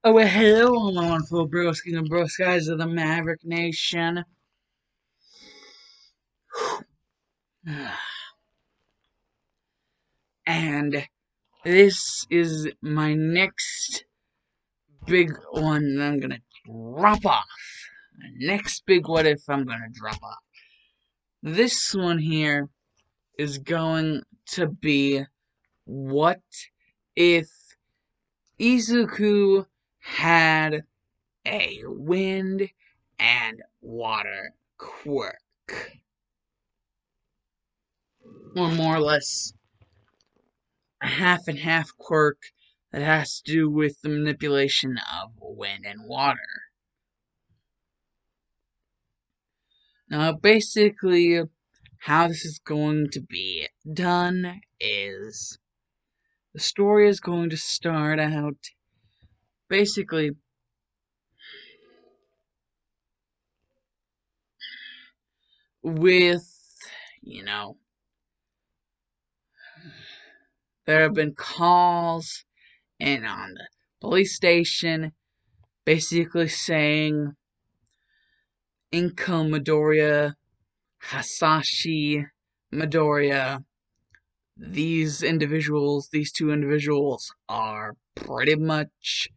Oh, well, hello, my wonderful broskies and broskies of the Maverick Nation. And this is my next big one that I'm gonna drop off. My next big what if I'm gonna drop off. This one here is going to be what if Izuku had a wind and water quirk? Or more or less a half and half quirk that has to do with the manipulation of wind and water. Now, basically, how this is going to be done is the story is going to start out basically with, you know, there have been calls in on the police station basically saying Inko Midoriya, Hasashi Midoriya, these two individuals are pretty much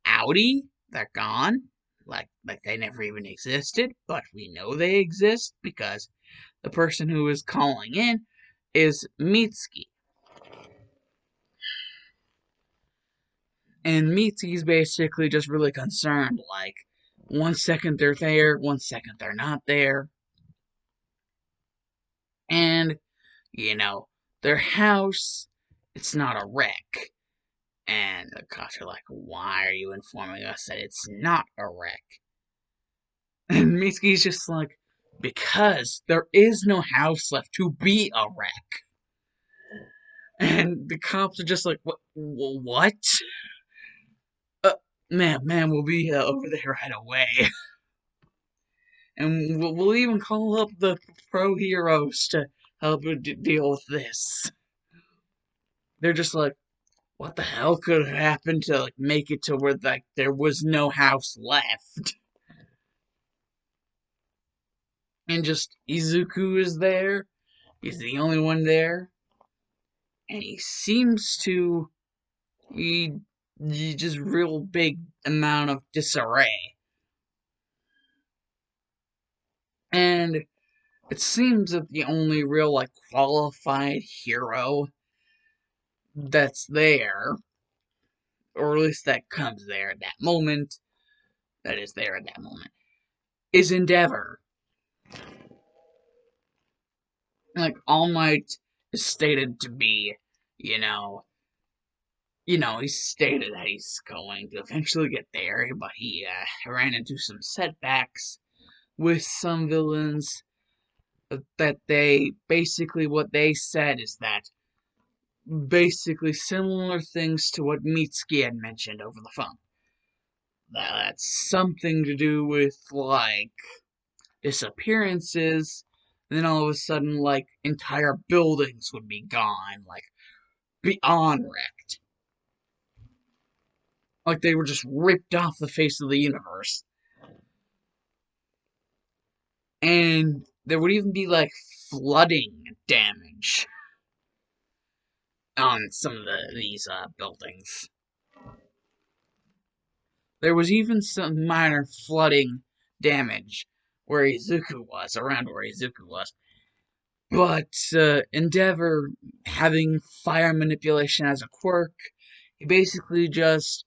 outie. They're gone. Like they never even existed, but we know they exist because the person who is calling in is Mitsuki. And Mitsuki's basically just really concerned, like, 1 second they're there, 1 second they're not there. And, you know, their house, it's not a wreck. And the cops are like, why are you informing us that it's not a wreck? And Mitsuki's just like, because there is no house left to be a wreck. And the cops are just like, what? Uh, man, we'll be over there right away. And we'll even call up the pro heroes to help deal with this. They're just like, what the hell could have happened to like make it to where like there was no house left? And just Izuku is there. He's the only one there, and he seems to be just real big amount of disarray. And it seems that the only real like qualified hero that's there, or at least that comes there at that moment, that is there at that moment, is Endeavor. Like All Might is stated to be, you know, he's stated that he's going to eventually get there, but he ran into some setbacks with some villains that they basically what they said is that basically similar things to what Mitsuki had mentioned over the phone. That's something to do with like disappearances, and then all of a sudden like entire buildings would be gone, like beyond wrecked. Like they were just ripped off the face of the universe. And there would even be like flooding damage on some of these buildings. There was even some minor flooding damage where Izuku was, around where Izuku was. But Endeavor, having fire manipulation as a quirk, he basically just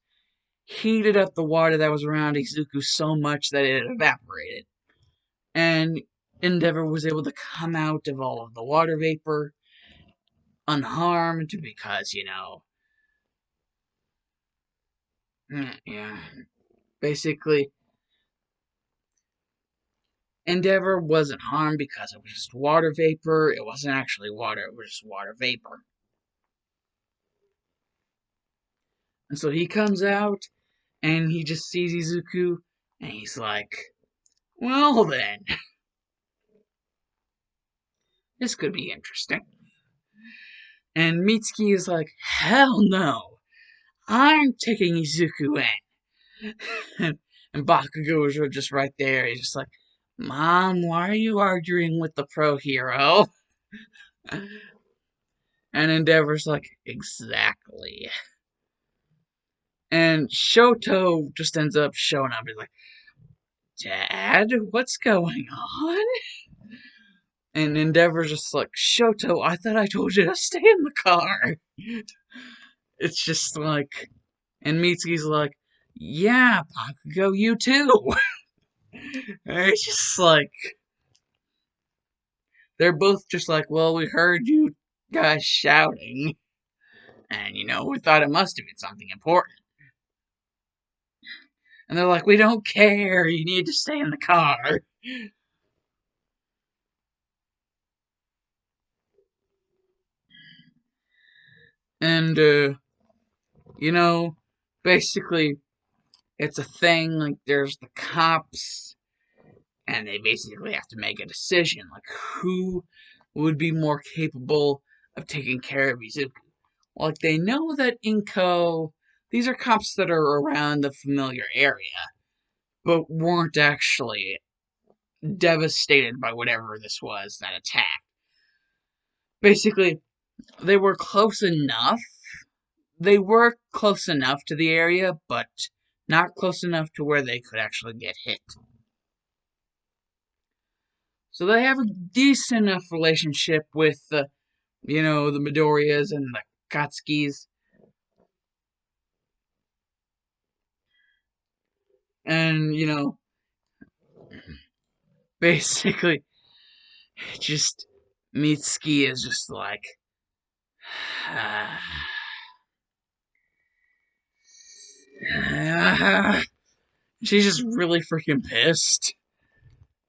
heated up the water that was around Izuku so much that it evaporated. And Endeavor was able to come out of all of the water vapor unharmed because, yeah, basically, Endeavor wasn't harmed because it was just water vapor. It wasn't actually water, it was just water vapor. And so he comes out and he just sees Izuku and he's like, well then, this could be interesting. And Mitsuki is like, hell no, I'm taking Izuku in. and Bakugo was just right there. He's just like, Mom, why are you arguing with the pro hero? And Endeavor's like, exactly. And Shoto just ends up showing up. He's like, Dad, what's going on? And Endeavor's just like, Shoto, I thought I told you to stay in the car. It's just like, and Mitsuki's like, yeah, Bakugo, you too. And it's just like, they're both just like, well, we heard you guys shouting, and we thought it must have been something important. And they're like, we don't care, you need to stay in the car. And, basically, it's a thing, like, there's the cops, and they basically have to make a decision, like, who would be more capable of taking care of Izuku. Like, they know that Inko, these are cops that are around the familiar area, but weren't actually devastated by whatever this was that attacked. Basically, they were close enough. They were close enough to the area, but not close enough to where they could actually get hit. So they have a decent enough relationship with the Midoriyas and the Katskis. And, basically, just Mitsuki is just like, she's just really freaking pissed.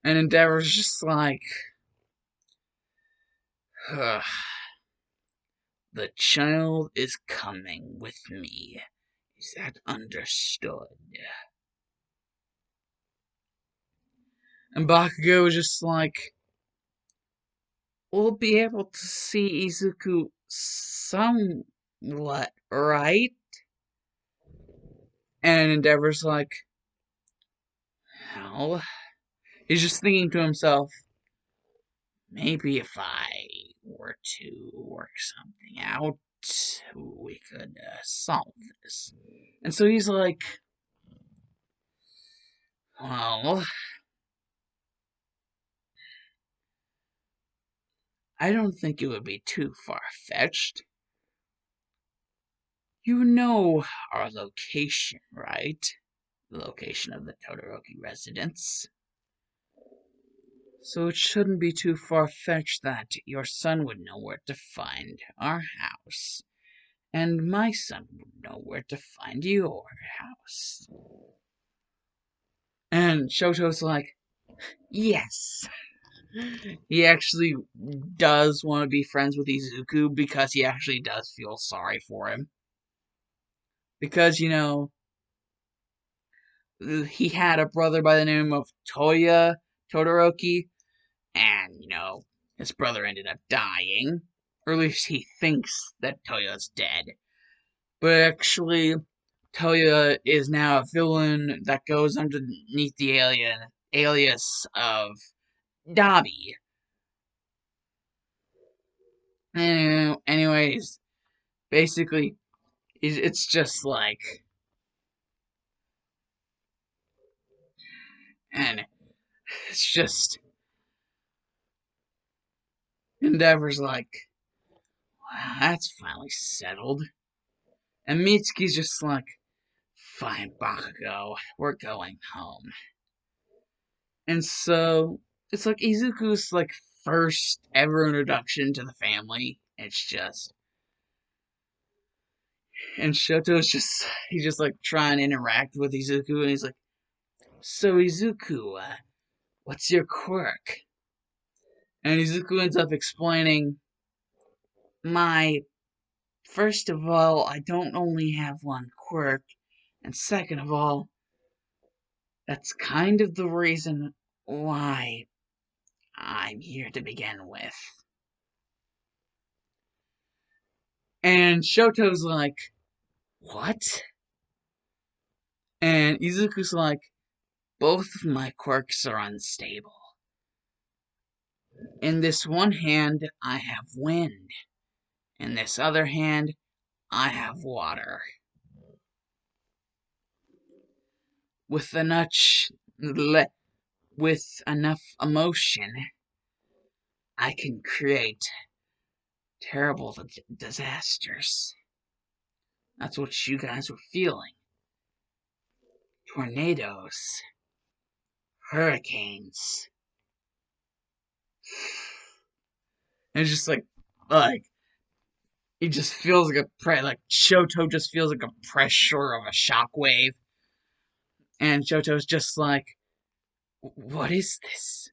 And Endeavor's just like, the child is coming with me. Is that understood? And Bakugo is just like, we'll be able to see Izuku somewhat, right? And Endeavor's like, well, he's just thinking to himself, maybe if I were to work something out, we could solve this. And so he's like, well, I don't think it would be too far-fetched. You know our location, right? The location of the Todoroki residence. So it shouldn't be too far-fetched that your son would know where to find our house, and my son would know where to find your house. And Shoto's like, yes. He actually does want to be friends with Izuku because he actually does feel sorry for him. Because, he had a brother by the name of Todoroki, and, his brother ended up dying. Or at least he thinks that Toya's dead. But actually, Toya is now a villain that goes underneath the alias of Dabi. Anyways, basically, it's just like, and it's just, Endeavor's like, wow, that's finally settled. And Mitsuki's just like, fine, Bakugo, we're going home. And so, it's like Izuku's like first ever introduction to the family. It's just, and Shoto's just, he's just like trying to interact with Izuku, and he's like, so Izuku, what's your quirk? And Izuku ends up explaining, first of all, I don't only have one quirk, and second of all, that's kind of the reason why I'm here to begin with. And Shoto's like, what? And And Izuku's like, both of my quirks are unstable. In this one hand, I have wind. In this other hand, I have water. With enough emotion, I can create terrible disasters. That's what you guys were feeling. Tornadoes, hurricanes. And it's just like he just feels like like Shoto just feels like a pressure of a shockwave, and Shoto's just like, "What is this?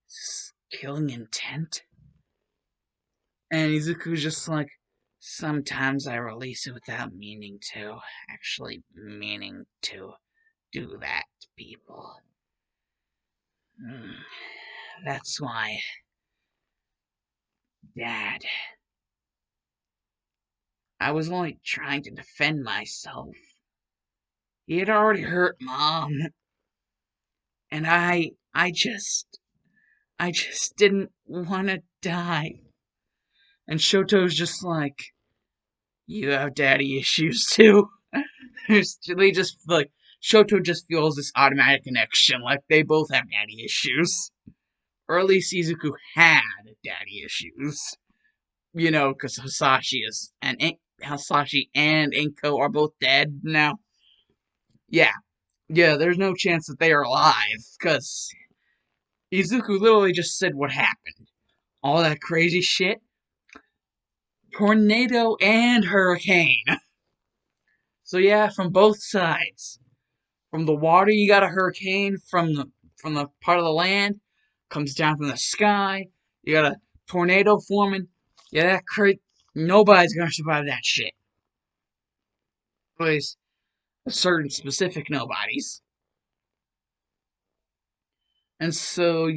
Is this killing intent?" And Izuku's just like, "Sometimes I release it without meaning to, actually meaning to do that to people. That's why, Dad, I was only trying to defend myself. He had already hurt Mom, and I just didn't want to die." And Shoto's just like, "You have daddy issues too." They just like Shoto just feels this automatic connection, like they both have daddy issues, or at least Izuku had daddy issues. Because Hasashi and Inko are both dead now. Yeah, yeah. There's no chance that they are alive because Izuku literally just said what happened. All that crazy shit. Tornado and hurricane. So yeah, from both sides. From the water, you got a hurricane. From the part of the land, comes down from the sky. You got a tornado forming. Yeah, that crazy. Nobody's gonna survive that shit. At least certain specific nobodies. And so,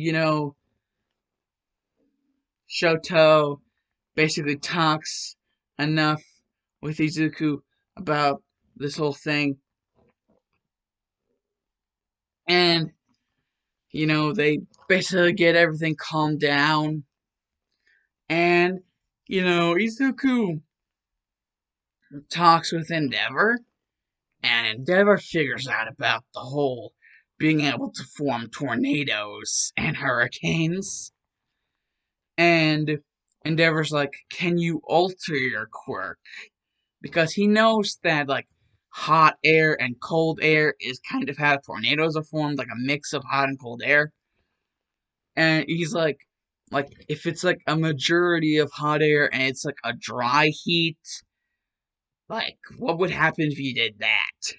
Shoto basically talks enough with Izuku about this whole thing. And, they basically get everything calmed down. And, Izuku talks with Endeavor. And Endeavor figures out about the whole being able to form tornadoes and hurricanes. And Endeavor's like, "Can you alter your quirk?" Because he knows that, like, hot air and cold air is kind of how tornadoes are formed, like a mix of hot and cold air. And he's like, if it's like a majority of hot air and it's like a dry heat, like, what would happen if you did that?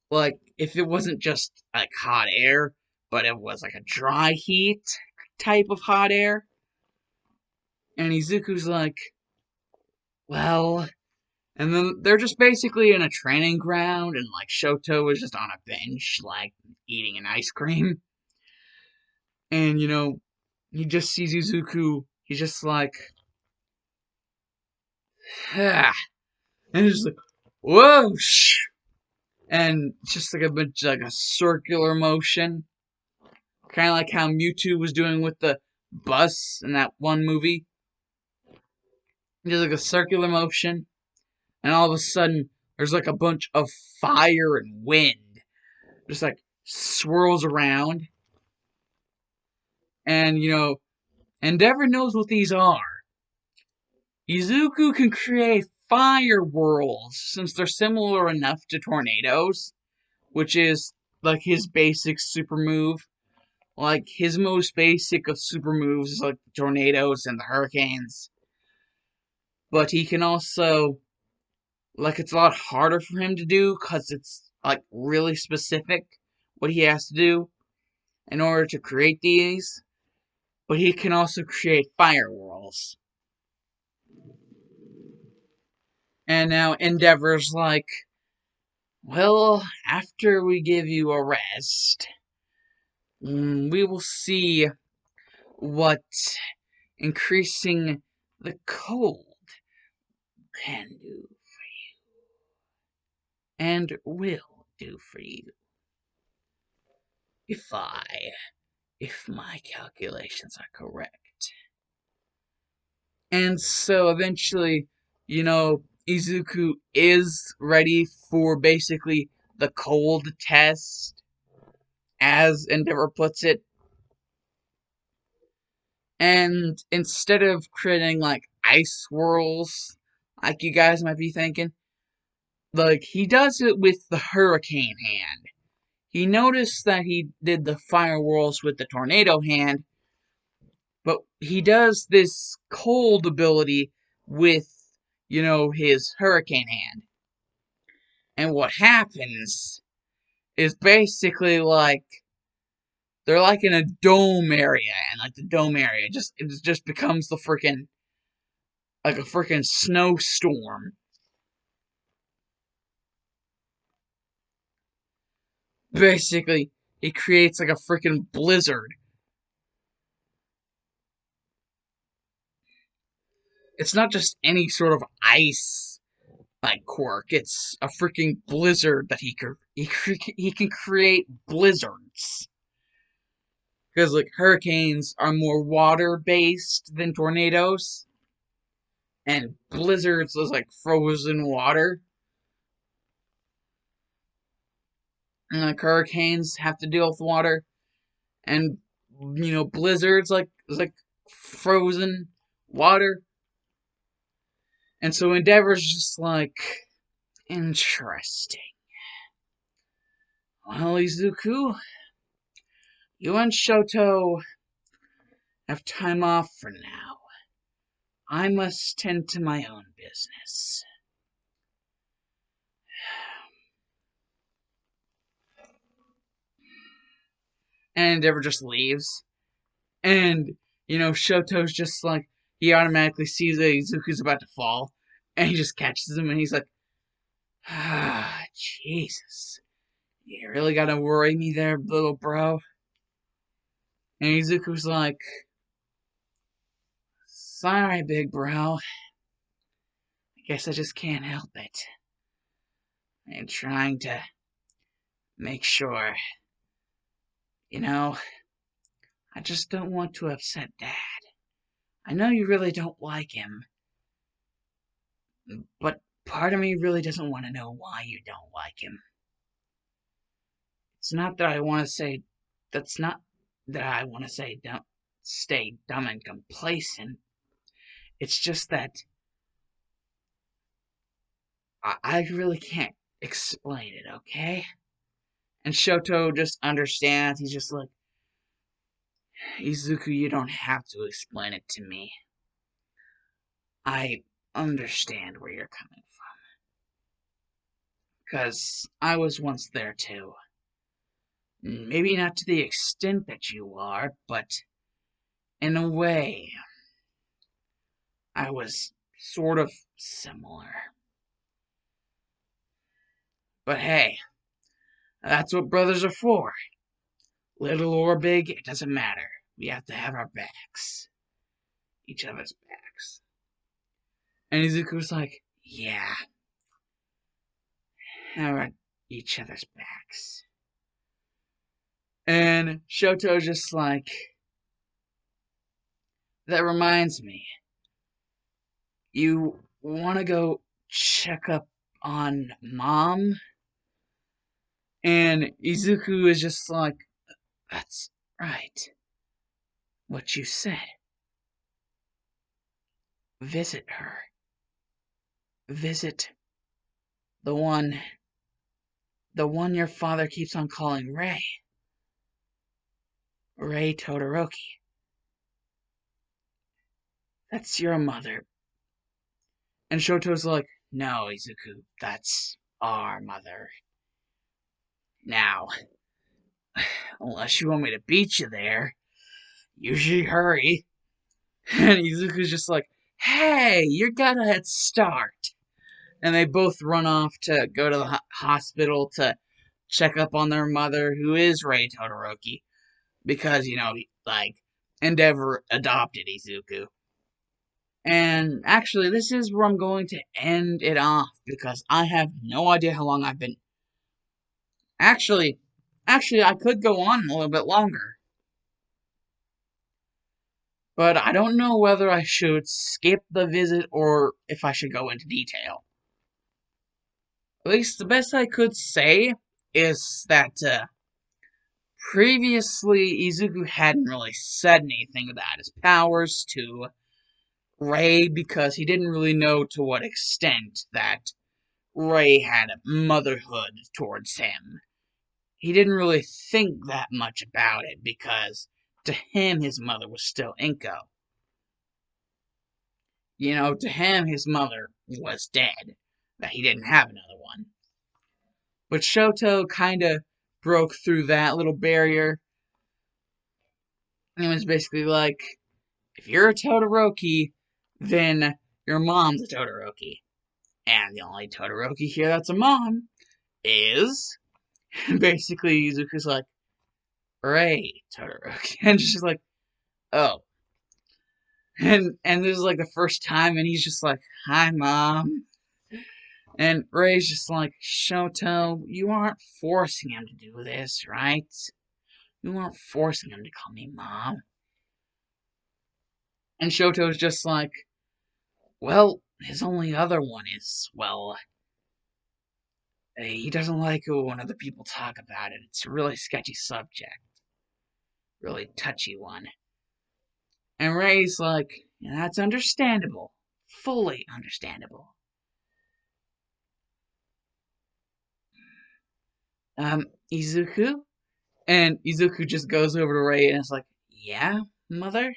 Like, if it wasn't just like hot air, but it was like a dry heat type of hot air. And Izuku's like, well, and then they're just basically in a training ground, and like Shoto is just on a bench, like eating an ice cream. And he just sees Izuku. He's just like, ah, and he's just like, whoosh, and it's just like a bit like a circular motion, kind of like how Mewtwo was doing with the bus in that one movie. Just like a circular motion, and all of a sudden, there's like a bunch of fire and wind, just like swirls around. And Endeavor knows what these are. Izuku can create fire worlds since they're similar enough to tornadoes, which is like his basic super move. Like his most basic of super moves is like the tornadoes and the hurricanes. But he can also, like, it's a lot harder for him to do because it's like really specific what he has to do in order to create these. But he can also create fire worlds. And now Endeavor's like, well, after we give you a rest, we will see what increasing the cold can do and will do for you if my calculations are correct. And so eventually, Izuku is ready for basically the cold test, as Endeavor puts it. And instead of creating like ice swirls, like you guys might be thinking, like he does it with the hurricane hand. He noticed that he did the fire whirls with the tornado hand, but he does this cold ability with, his hurricane hand. And what happens is basically like they're like in a dome area, and like the dome area it just becomes the freaking like a freaking snowstorm. Basically, it creates like a freaking blizzard. It's not just any sort of ice like Quirk. It's a freaking blizzard that he can create blizzards. Because like hurricanes are more water based than tornadoes, and blizzards is like frozen water. And like hurricanes have to deal with water, and blizzards like is like frozen water. And so Endeavor's just like, interesting. Well, Izuku, you and Shoto have time off for now. I must tend to my own business. And Endeavor just leaves. And, Shoto's just like, he automatically sees that Izuku's about to fall. And he just catches him and he's like, Jesus. You really gotta worry me there, little bro. And Izuku's like, sorry, big bro. I guess I just can't help it. I'm trying to make sure, I just don't want to upset Dad. I know you really don't like him, but part of me really doesn't want to know why you don't like him. It's not that I want to say, that's not that I want to say don't stay dumb and complacent. It's just that I really can't explain it, okay? And Shoto just understands. He's just like, Izuku, you don't have to explain it to me. I understand where you're coming from. Because I was once there too. Maybe not to the extent that you are, but in a way, I was sort of similar. But hey, that's what brothers are for. Little or big, it doesn't matter. We have to have our backs. Each other's backs. And Izuku's like, yeah, have each other's backs. And Shoto's just like, that reminds me, you want to go check up on Mom? And Izuku is just like, that's right. What you said. Visit her. Visit the one your father keeps on calling Rei. Rei Todoroki. That's your mother. And Shoto's like, no, Izuku, that's our mother. Now, unless you want me to beat you there, you should hurry. And Izuku's just like, hey, you're gonna head start. And they both run off to go to the hospital to check up on their mother, who is Rei Todoroki. Because, Endeavor adopted Izuku. And actually, this is where I'm going to end it off, because I have no idea how long I've been Actually, I could go on a little bit longer, but I don't know whether I should skip the visit or if I should go into detail. At least the best I could say is that previously Izuku hadn't really said anything about his powers to Rei because he didn't really know to what extent that Rei had motherhood towards him. He didn't really think that much about it because to him his mother was still Inko. You know, to him his mother was dead, that he didn't have another one. But Shoto kinda broke through that little barrier and was basically like, if you're a Todoroki, then your mom's a Todoroki. And the only Todoroki here that's a mom is basically Izuku's like, Rei Todoroki. And she's like, oh. And this is like the first time and he's just like, hi mom. And Rei's just like, Shoto, you aren't forcing him to do this, right? You aren't forcing him to call me mom. And Shoto's just like, well, his only other one is, well, he doesn't like it when other people talk about it. It's a really sketchy subject. Really touchy one. And Rei's like, yeah, that's understandable. Fully understandable. Izuku? And Izuku just goes over to Rei and is like, yeah, mother?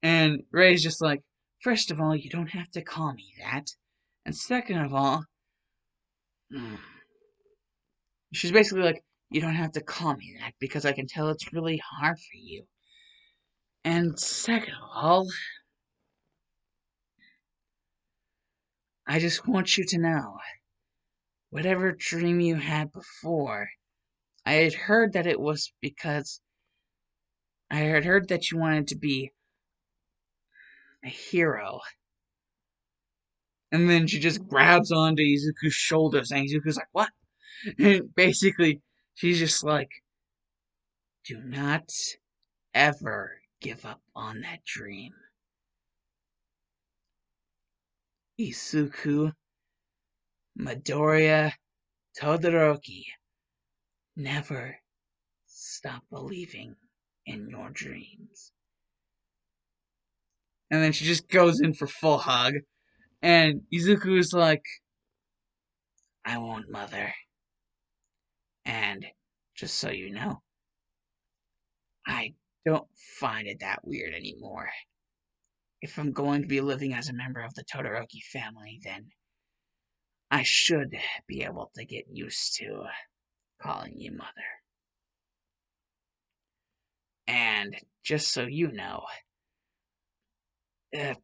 And Rei's just like, first of all, you don't have to call me that. And second of all, she's basically like, you don't have to call me that because I can tell it's really hard for you. And second of all, I just want you to know, whatever dream you had before, I had heard that it was because I had heard that you wanted to be a hero. And then she just grabs onto Izuku's shoulders, and Izuku's like, what? And basically, she's just like, do not ever give up on that dream. Izuku, Midoriya, Todoroki, never stop believing in your dreams. And then she just goes in for full hug. And Izuku's like, I won't, mother. And just so you know, I don't find it that weird anymore. If I'm going to be living as a member of the Todoroki family, then I should be able to get used to calling you mother. And just so you know, uh,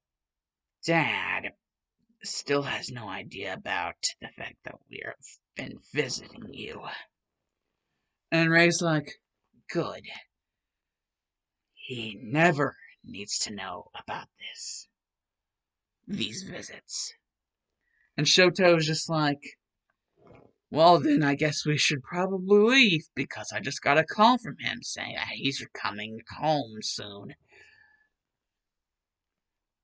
Dad still has no idea about the fact that we've been visiting you. And Rei's like, good. He never needs to know about these visits. And Shoto's just like, well, then I guess we should probably leave because I just got a call from him saying that he's coming home soon.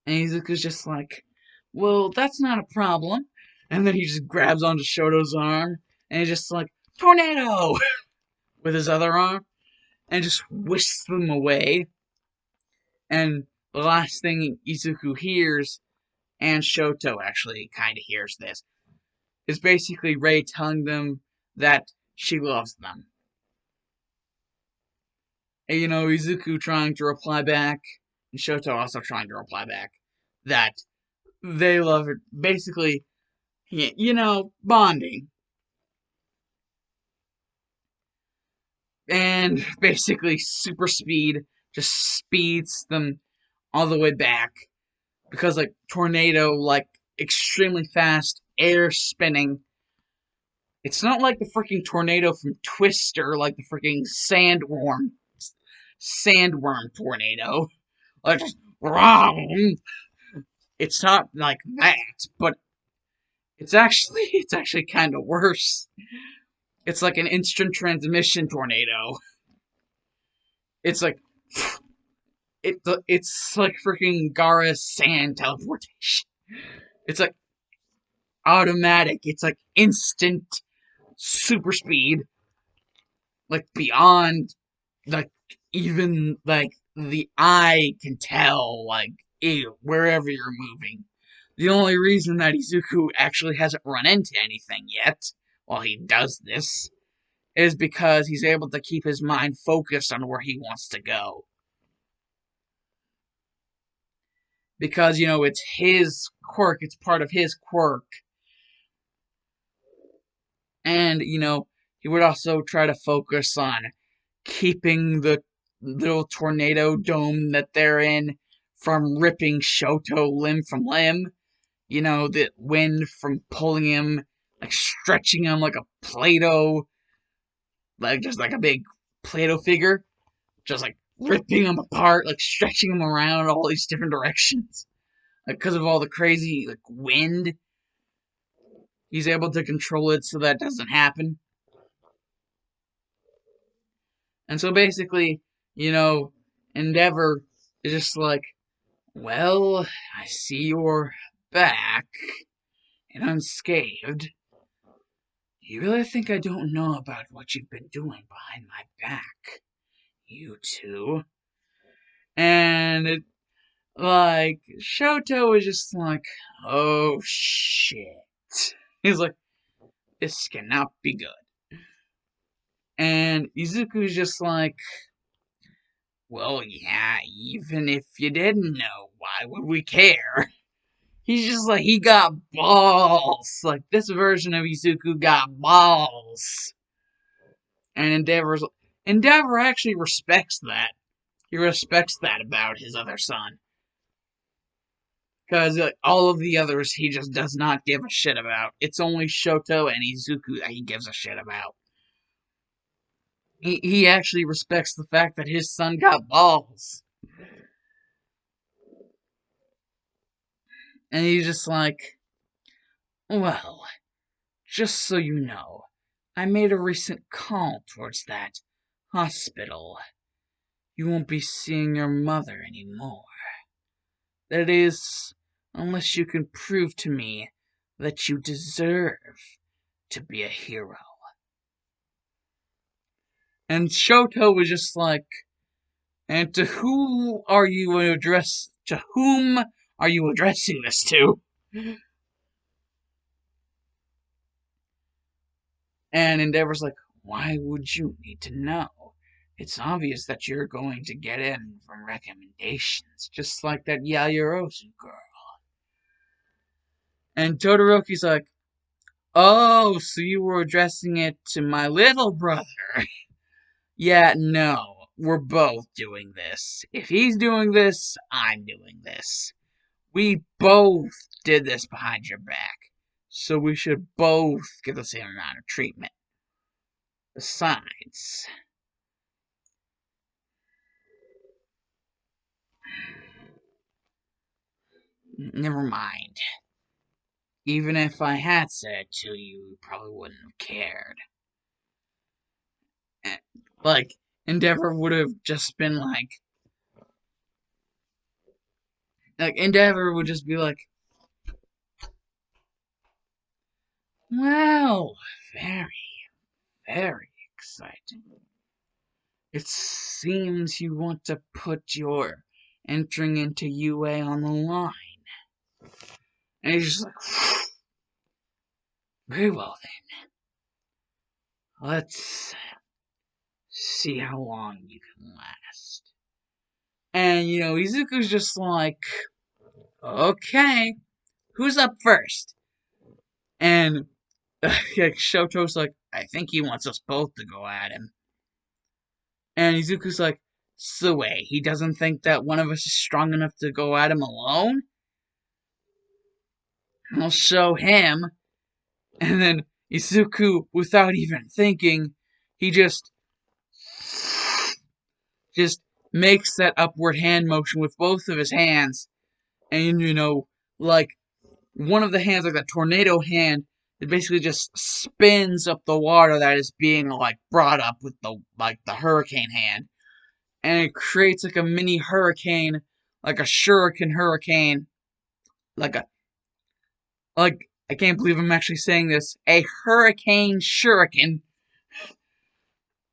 And Izuku's just like, well, that's not a problem. And then he just grabs onto Shoto's arm and he's just like, tornado! With his other arm and just whisks them away. And the last thing Izuku hears, and Shoto actually kind of hears this, is basically Rei telling them that she loves them. And, you know, Izuku trying to reply back, and Shoto also trying to reply back, that they love her. Basically, you know, bonding. And basically, super speed just speeds them all the way back. Because, like, tornado, like, extremely fast, air spinning. It's not like the freaking tornado from Twister, like the freaking sandworm tornado. Like, just, it's not like that, but it's actually kind of worse. It's like an instant transmission tornado. It's like it's like freaking Gara's sand teleportation. It's like automatic. It's like instant super speed, like beyond like even like the eye can tell like wherever you're moving. The only reason that Izuku actually hasn't run into anything yet while he does this is because he's able to keep his mind focused on where he wants to go. Because, it's his quirk, it's part of his quirk. And, he would also try to focus on keeping the little tornado dome that they're in from ripping Shoto limb from limb. The wind from pulling him, like stretching him like a Play-Doh, like just like a big Play-Doh figure, just like ripping him apart, like stretching him around all these different directions. Like, because of all the crazy, like, wind, he's able to control it so that doesn't happen. And so basically, Endeavor is just like, well, I see you're back and unscathed. You really think I don't know about what you've been doing behind my back, you two? And Shoto is just like, oh shit. He's like, this cannot be good. And Izuku's just like, well, yeah, even if you didn't know, why would we care? He's just like, he got balls. Like, this version of Izuku got balls. And Endeavor actually respects that. He respects that about his other son. Because all of the others he just does not give a shit about. It's only Shoto and Izuku that he gives a shit about. He actually respects the fact that his son got balls. And he's just like, well, just so you know, I made a recent call towards that hospital. You won't be seeing your mother anymore. That is, unless you can prove to me that you deserve to be a hero. And Shoto was just like, and to whom are you addressing this to? And Endeavor's like, why would you need to know? It's obvious that you're going to get in from recommendations, just like that Yaoyorozu girl. And Todoroki's like, oh, so you were addressing it to my little brother. Yeah, no, we're both doing this. If he's doing this, I'm doing this. We both did this behind your back, so we should both get the same amount of treatment. Besides, never mind. Even if I had said it to you, you probably wouldn't have cared. Like, Endeavor would have just been like, Endeavor would just be like, well, very, very exciting. It seems you want to put your entering into UA on the line. And he's just like, very well then. Let's see how long you can last. And, Izuku's just like, okay, who's up first? And Shoto's like, I think he wants us both to go at him. And Izuku's like, so wait, he doesn't think that one of us is strong enough to go at him alone? I'll show him. And then Izuku, without even thinking, he just makes that upward hand motion with both of his hands. And, like, one of the hands, like that tornado hand, it basically just spins up the water that is being like brought up with the hurricane hand, and it creates like a mini hurricane, like a shuriken hurricane, like a like I can't believe I'm actually saying this, a hurricane shuriken,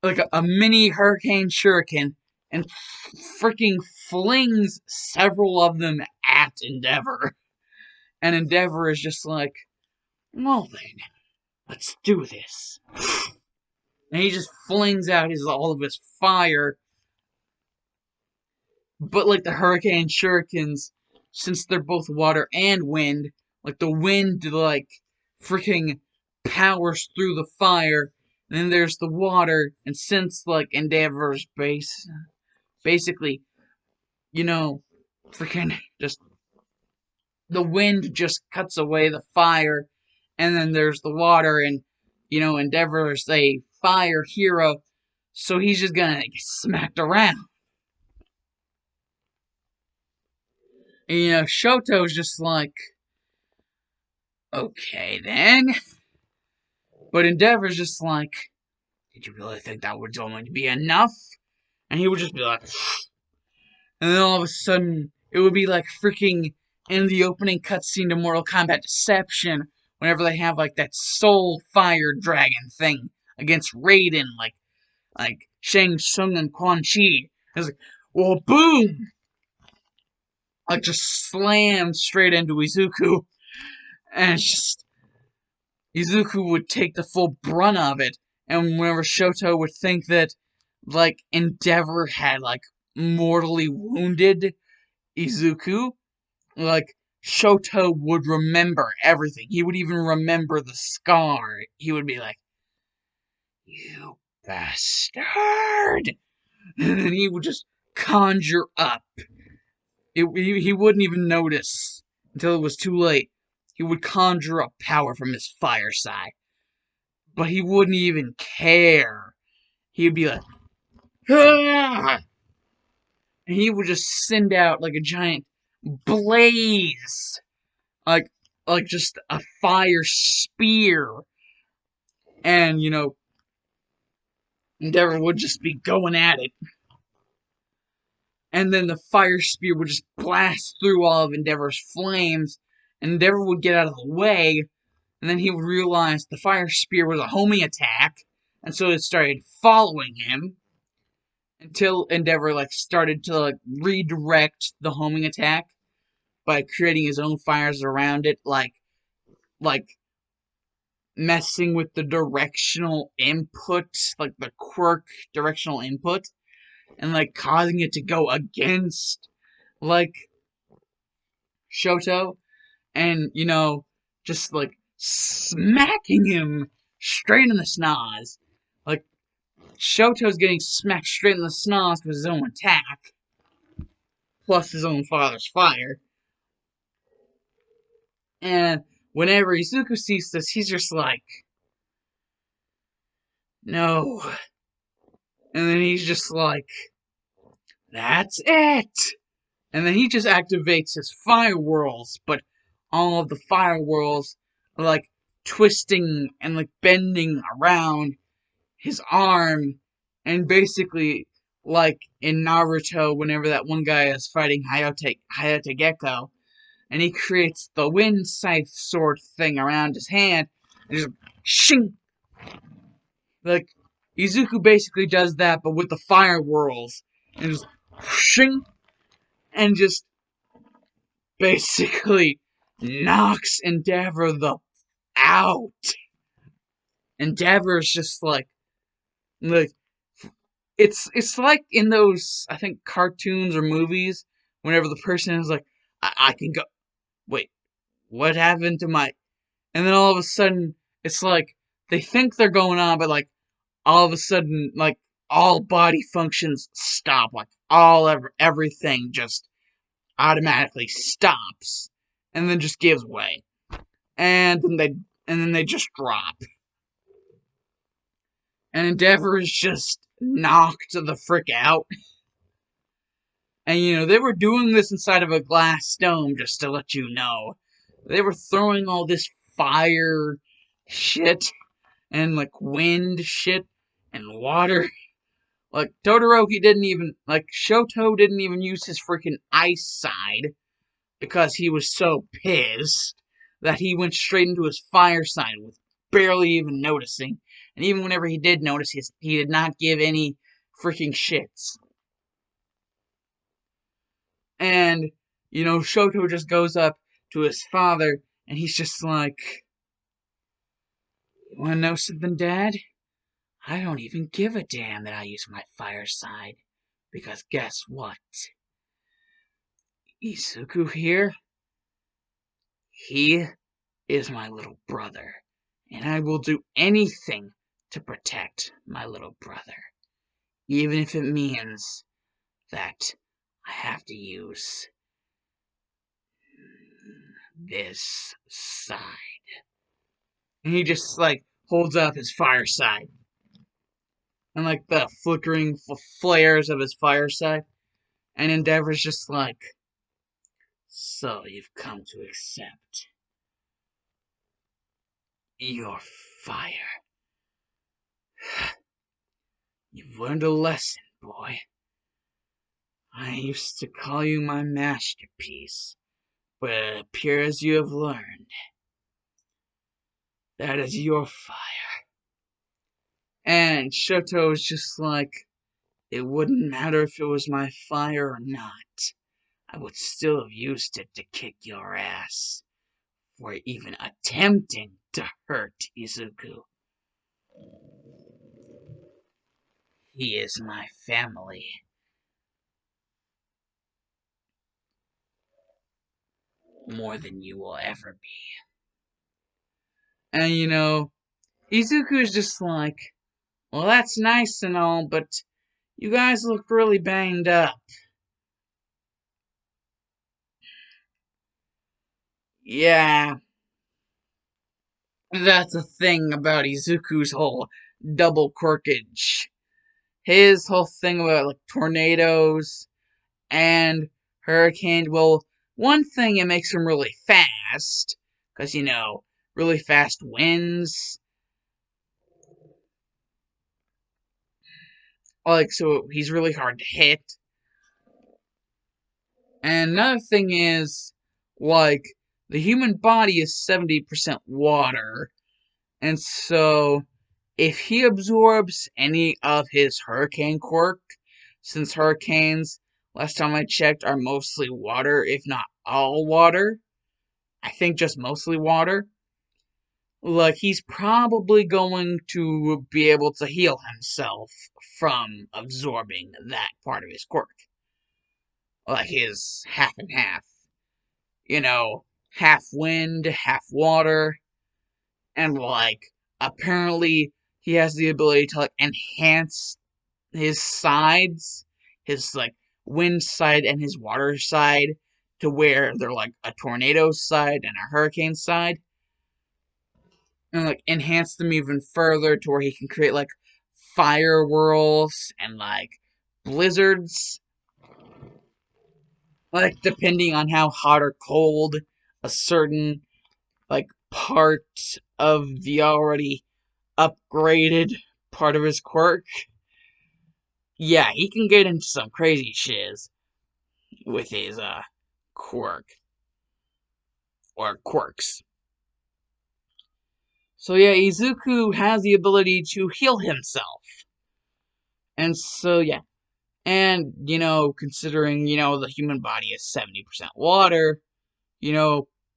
like a mini hurricane shuriken, and freaking flings several of them at Endeavor. And Endeavor is just like, well then, let's do this. And he just flings out all of his fire. But like the hurricane shurikens, since they're both water and wind, like the wind like freaking powers through the fire. And then there's the water, and since like Endeavor's basically, you know, freaking just the wind just cuts away the fire, and then there's the water, and Endeavor's a fire hero, so he's just gonna get smacked around. And, Shoto's just like, okay then, but Endeavor's just like, did you really think that was going to be enough? And he would just be like, and then all of a sudden, it would be like freaking in the opening cutscene to Mortal Kombat Deception, whenever they have like that soul fire dragon thing against Raiden, like Shang Tsung and Quan Chi. It's like, well, boom! Like just slammed straight into Izuku, and it's just Izuku would take the full brunt of it, and whenever Shoto would think that like Endeavor had like mortally wounded Izuku, like Shoto would remember everything. He would even remember the scar. He would be like, "You bastard!" And then he would just conjure up. He wouldn't even notice until it was too late. He would conjure up power from his fireside, but he wouldn't even care. He'd be like, "Ah!" And he would just send out like a giant blaze, like just a fire spear, and Endeavor would just be going at it, and then the fire spear would just blast through all of Endeavor's flames, and Endeavor would get out of the way, and then he would realize the fire spear was a homing attack, and so it started following him until Endeavor started to redirect the homing attack by creating his own fires around it, like messing with the directional input, like the Quirk directional input, and causing it to go against like Shoto, and just smacking him straight in the snoz. Like Shoto's getting smacked straight in the snoz with his own attack, plus his own father's fire. And whenever Izuku sees this, he's just like, no. And then he's just like, that's it. And then he just activates his fire whirls, but all of the fire whirls are twisting and bending around his arm, and basically like in Naruto, whenever that one guy is fighting Hayate Gecko, and he creates the wind scythe sword thing around his hand, and just shing. Like Izuku basically does that, but with the fire whirls, and just shing, and just basically knocks Endeavor the out. Endeavor's just like it's like in those, I think, cartoons or movies, whenever the person is like, I can go. Wait, what happened to my? And then all of a sudden, it's like they think they're going on, but all of a sudden, all body functions stop, everything just automatically stops, and then just gives way, and then they just drop, and Endeavor is just knocked the frick out. And they were doing this inside of a glass dome, just to let you know. They were throwing all this fire shit and like wind shit and water. Like Todoroki didn't even like Shoto didn't even use his freaking ice side because he was so pissed that he went straight into his fire side with barely even noticing. And even whenever he did notice, he did not give any freaking shits. And, Shoto just goes up to his father and he's just like, "You wanna know something, Dad? I don't even give a damn that I use my fireside. Because guess what? Izuku here, he is my little brother. And I will do anything to protect my little brother. Even if it means that I have to use this side." And he just, like, holds up his fireside. And, like, the flickering flares of his fireside. And Endeavor's just like, "So you've come to accept your fire. You've learned a lesson, boy. I used to call you my masterpiece, but it appears you have learned that is your fire." And Shoto is just like, "It wouldn't matter if it was my fire or not. I would still have used it to kick your ass for even attempting to hurt Izuku. He is my family more than you will ever be." And Izuku is just like, "Well, that's nice and all, but you guys look really banged up." Yeah, that's the thing about Izuku's whole double quirkage. His whole thing about like tornadoes and hurricanes. Well, one thing, it makes him really fast, because really fast winds. Like, so he's really hard to hit. And another thing is, like, the human body is 70% water. And so, if he absorbs any of his hurricane quirk, since hurricanes, last time I checked, are mostly water, if not all water, I think just mostly water, like, he's probably going to be able to heal himself from absorbing that part of his quirk. Like his half and half. You know, half wind, half water, and like, apparently he has the ability to like enhance his sides, his like wind side and his water side, to where they're like a tornado side and a hurricane side, and like enhance them even further to where he can create like fire whirls and like blizzards, like depending on how hot or cold a certain like part of the already upgraded part of his quirk. Yeah, he can get into some crazy shiz with his quirk or quirks. So yeah, Izuku has the ability to heal himself. And so yeah. And considering, the human body is 70% water,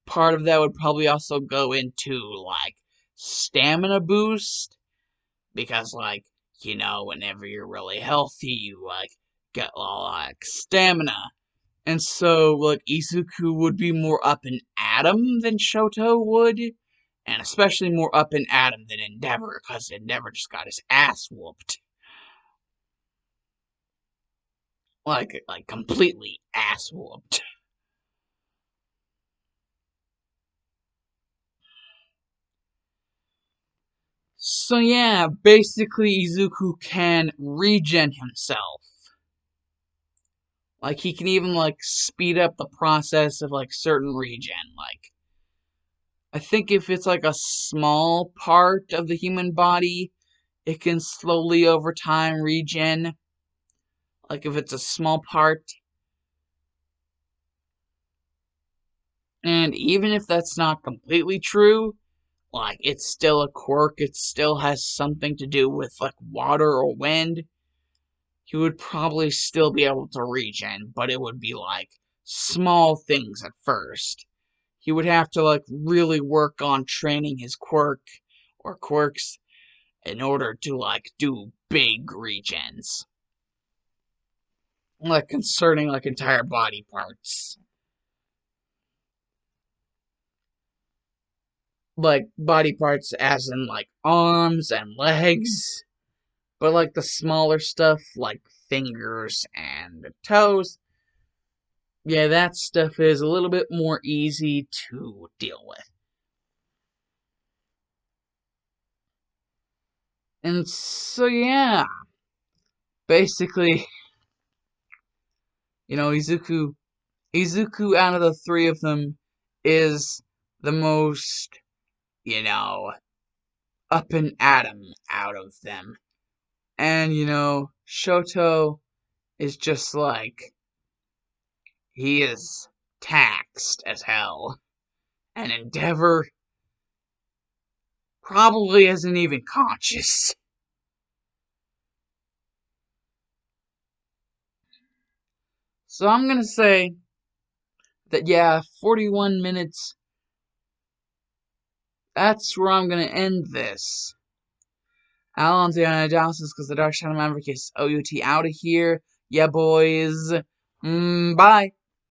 part of that would probably also go into like stamina boost, because like, whenever you're really healthy, you like get like stamina. And so, like, Izuku would be more up in Atom than Shoto would, and especially more up in Atom than Endeavor, because Endeavor just got his ass whooped. Like completely ass whooped. So yeah, basically Izuku can regen himself. Like, he can even like speed up the process of like certain regen. Like, I think if it's like a small part of the human body, it can slowly over time regen. Like if it's a small part. And even if that's not completely true, like it's still a quirk, it still has something to do with like water or wind, he would probably still be able to regen, but it would be like small things at first. He would have to like really work on training his quirk or quirks in order to like do big regens. Like concerning like entire body parts. Like body parts as in like arms and legs. But like the smaller stuff like fingers and toes, yeah, that stuff is a little bit more easy to deal with. And so yeah, basically, Izuku out of the three of them is the most, you know, up and at 'em out of them. And Shoto is just like he is taxed as hell. And Endeavor probably isn't even conscious. So I'm gonna say that yeah, 41 minutes, that's where I'm gonna end this. Alan's the analysis because the Dark Shadow Maverick is OUT out of here. Yeah, boys. Bye.